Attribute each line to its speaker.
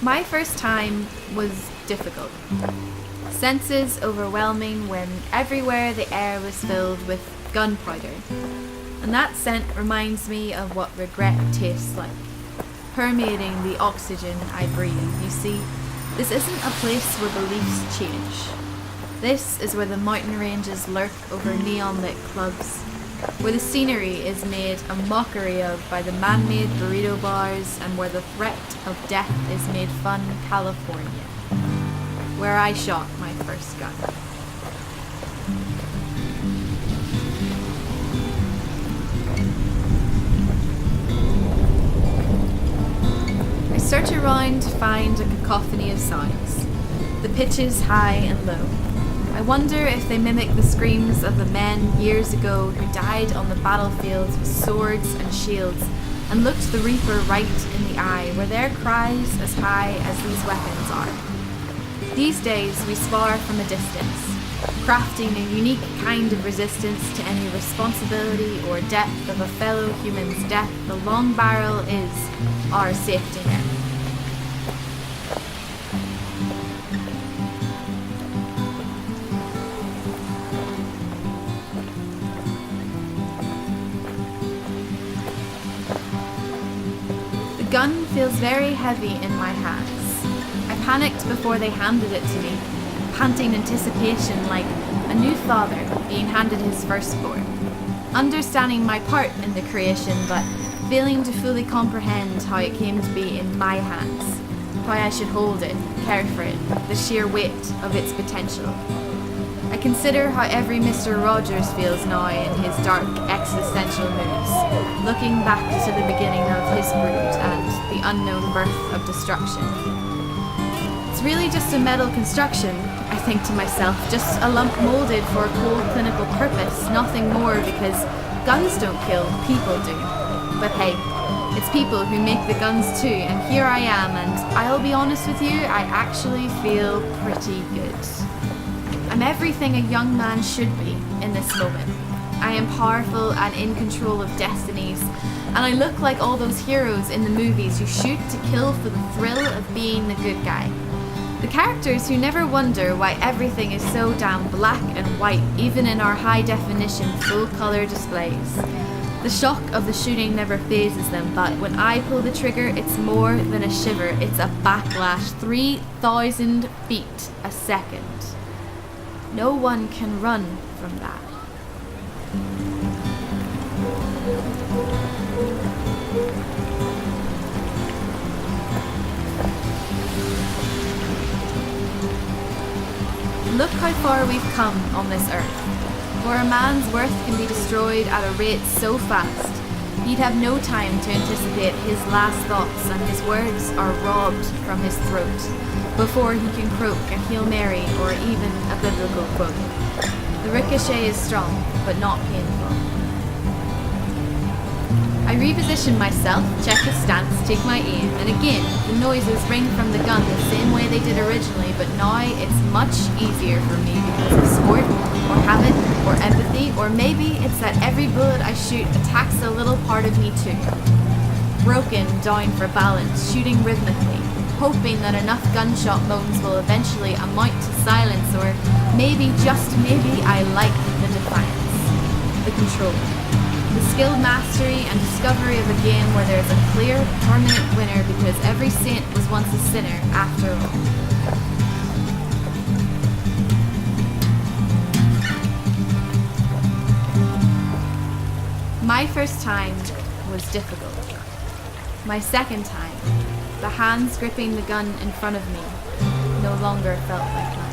Speaker 1: My first time was difficult. Senses overwhelming when everywhere the air was filled with gunpowder. And that scent reminds me of what regret tastes like, permeating the oxygen I breathe. You see, this isn't a place where beliefs change. This is where the mountain ranges lurk over neon-lit clubs, where the scenery is made a mockery of by the man-made burrito bars, and where the threat of death is made fun. California, where I shot my first gun. I search around to find a cacophony of sounds, the pitches high and low. I wonder if they mimic the screams of the men years ago who died on the battlefields with swords and shields and looked the reaper right in the eye. Were their cries as high as these weapons are? These days we spar from a distance, crafting a unique kind of resistance to any responsibility or death of a fellow human's death. The long barrel is our safety net. The gun feels very heavy in my hands. I panicked before they handed it to me, panting anticipation like a new father being handed his firstborn, understanding my part in the creation but failing to fully comprehend how it came to be in my hands, how I should hold it, care for it, the sheer weight of its potential. I consider how every Mr. Rogers feels now in his dark existential moods, looking back to the beginning of his brood and the unknown birth of destruction. It's really just a metal construction, I think to myself, just a lump molded for a cold clinical purpose, nothing more, because guns don't kill, people do. But hey, it's people who make the guns too, and here I am, and I'll be honest with you, I actually feel pretty good. I'm everything a young man should be in this moment. I am powerful and in control of destinies, and I look like all those heroes in the movies who shoot to kill for the thrill of being the good guy. The characters who never wonder why everything is so damn black and white, even in our high-definition, full-color displays. The shock of the shooting never phases them, but when I pull the trigger, it's more than a shiver. It's a backlash, 3,000 feet a second. No one can run from that. Look how far we've come on this earth. For a man's worth can be destroyed at a rate so fast, he'd have no time to anticipate his last thoughts, and his words are robbed from his throat before he can croak a Hail Mary or even a biblical quote. The ricochet is strong, but not painful. I reposition myself, check the stance, take my aim, and again, the noises ring from the gun the same way they did originally, but now it's much easier for me because of sport, or habit, or empathy, or maybe it's that every bullet I shoot attacks a little part of me too. Broken down for balance, shooting rhythmically, hoping that enough gunshot moans will eventually amount to silence, or maybe, just maybe, I like the defiance, the control, the skilled mastery and discovery of a game where there's a clear, permanent winner because every saint was once a sinner after all. My first time was difficult. My second time, the hands gripping the gun in front of me, no longer felt like mine.